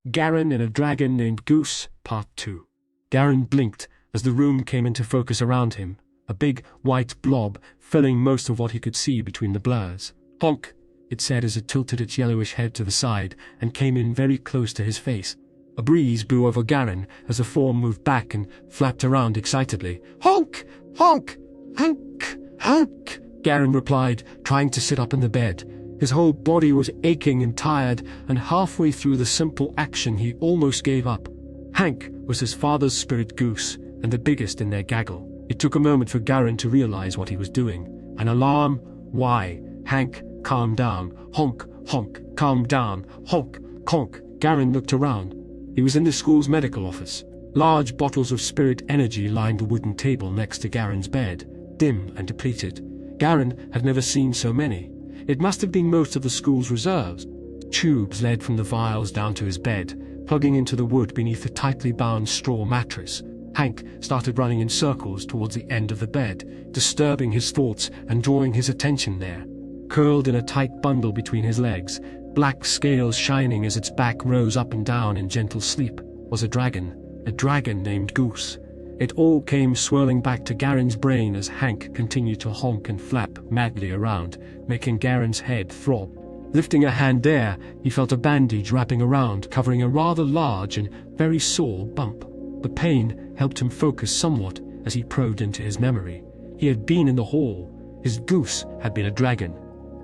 Garen and a Dragon Named Goose, Part 2. Garen blinked as the room came into focus around him, a big white blob filling most of what he could see between the blurs. "Honk," it said as it tilted its yellowish head to the side and came in very close to his face. A breeze blew over Garen as the form moved back and flapped around excitedly. "Honk! Honk! Honk! Honk!" Garen replied, trying to sit up in the bed. His whole body was aching and tired, and halfway through the simple action he almost gave up. Hank was his father's spirit goose, and the biggest in their gaggle. It took a moment for Garen to realize what he was doing. An alarm? Why? Hank, calm down. Honk, honk, calm down. Honk, honk. Garen looked around. He was in the school's medical office. Large bottles of spirit energy lined the wooden table next to Garen's bed, dim and depleted. Garen had never seen so many. It must have been most of the school's reserves. Tubes led from the vials down to his bed, plugging into the wood beneath the tightly bound straw mattress. Hank started running in circles towards the end of the bed, disturbing his thoughts and drawing his attention there. Curled in a tight bundle between his legs, black scales shining as its back rose up and down in gentle sleep, was a dragon named Goose. It all came swirling back to Garen's brain as Hank continued to honk and flap madly around, making Garen's head throb. Lifting a hand there, he felt a bandage wrapping around, covering a rather large and very sore bump. The pain helped him focus somewhat as he probed into his memory. He had been in the hall. His goose had been a dragon.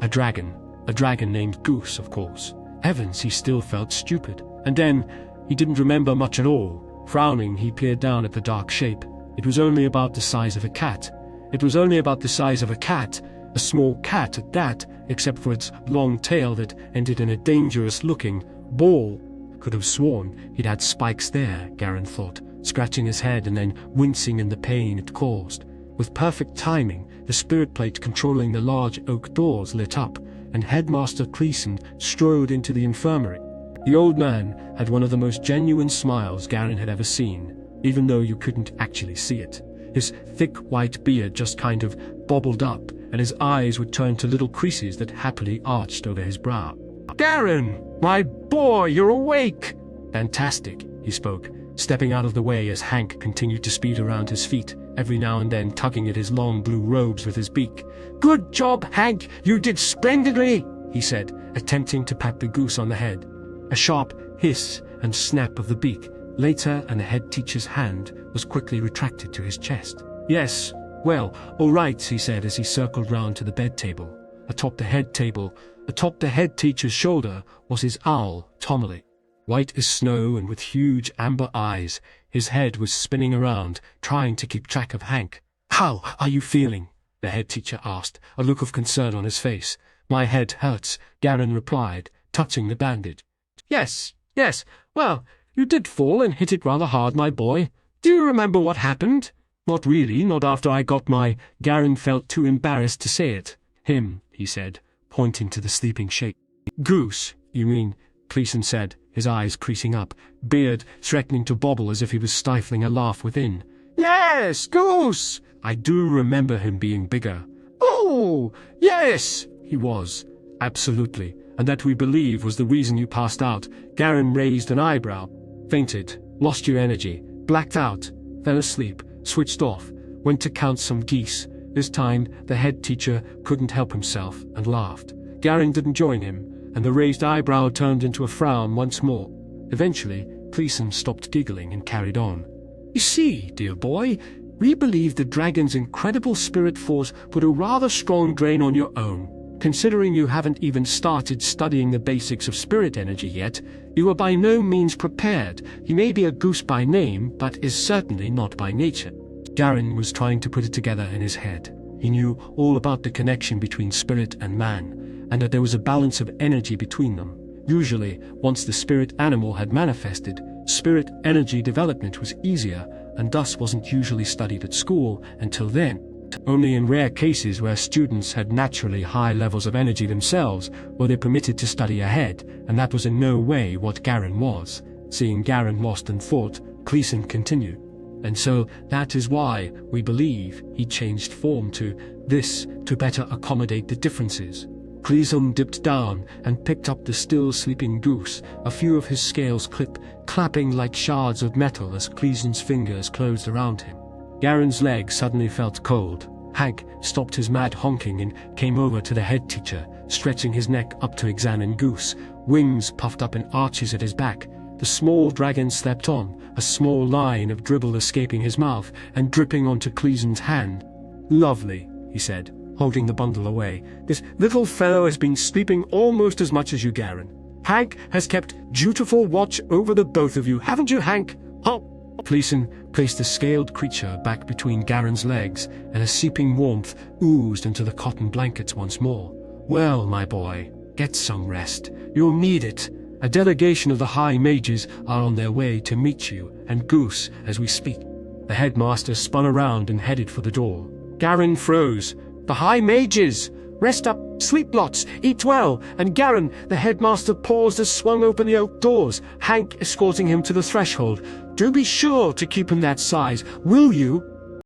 A dragon named Goose, of course. Heavens, he still felt stupid. And then, he didn't remember much at all. Frowning, he peered down at the dark shape. It was only about the size of a cat. A small cat at that, except for its long tail that ended in a dangerous-looking ball. Could have sworn he'd had spikes there, Garen thought, scratching his head and then wincing in the pain it caused. With perfect timing, the spirit plate controlling the large oak doors lit up, and Headmaster Creason strode into the infirmary. The old man had one of the most genuine smiles Garen had ever seen, even though you couldn't actually see it. His thick white beard just kind of bobbled up, and his eyes would turn to little creases that happily arched over his brow. "Garen, my boy, you're awake!" "Fantastic," he spoke, stepping out of the way as Hank continued to speed around his feet, every now and then tugging at his long blue robes with his beak. "Good job, Hank! You did splendidly!" he said, attempting to pat the goose on the head. A sharp hiss and snap of the beak, later, and the head teacher's hand was quickly retracted to his chest. "Yes, well, all right," he said as he circled round to the bed table. Atop the head teacher's shoulder was his owl, Tomley. White as snow and with huge amber eyes, his head was spinning around, trying to keep track of Hank. "How are you feeling?" the head teacher asked, a look of concern on his face. "My head hurts," Garen replied, touching the bandage. Yes, well, you did fall and hit it rather hard, my boy. Do you remember what happened?" "Not really, not after I got my—" Garen felt too embarrassed to say it. "Him," he said, pointing to the sleeping shape. "Goose, you mean," Creason said, his eyes creasing up, beard threatening to bobble as if he was stifling a laugh within. "Yes, Goose! I do remember him being bigger." "Oh, yes!" "He was. Absolutely. And that we believe was the reason you passed out." Garen raised an eyebrow. "Fainted, lost your energy, blacked out, fell asleep, switched off, went to count some geese." This time, the head teacher couldn't help himself and laughed. Garen didn't join him, and the raised eyebrow turned into a frown once more. Eventually, Creason stopped giggling and carried on. "You see, dear boy, we believe the dragon's incredible spirit force put a rather strong drain on your own. Considering you haven't even started studying the basics of spirit energy yet, you are by no means prepared. He may be a goose by name, but is certainly not by nature." Garen was trying to put it together in his head. He knew all about the connection between spirit and man, and that there was a balance of energy between them. Usually, once the spirit animal had manifested, spirit energy development was easier, and thus wasn't usually studied at school until then. Only in rare cases where students had naturally high levels of energy themselves were they permitted to study ahead, and that was in no way what Garen was. Seeing Garen lost in thought, Creason continued. "And so that is why we believe he changed form to better accommodate the differences. Creason dipped down and picked up the still sleeping Goose, a few of his scales clapping like shards of metal as Creason's fingers closed around him. Garen's leg suddenly felt cold. Hank stopped his mad honking and came over to the head teacher, stretching his neck up to examine Goose. Wings puffed up in arches at his back. The small dragon slept on, a small line of dribble escaping his mouth and dripping onto Creason's hand. "Lovely," he said, holding the bundle away. "This little fellow has been sleeping almost as much as you, Garen. Hank has kept dutiful watch over the both of you, haven't you, Hank? Hop!" Creason placed the scaled creature back between Garen's legs, and a seeping warmth oozed into the cotton blankets once more. "Well, my boy, get some rest. You'll need it. A delegation of the High Mages are on their way to meet you and Goose as we speak." The headmaster spun around and headed for the door. Garen froze. "The High Mages! Rest up, sleep lots, eat well." And Garen, the headmaster, paused as swung open the oak doors, Hank escorting him to the threshold. "Do be sure to keep him that size, will you?"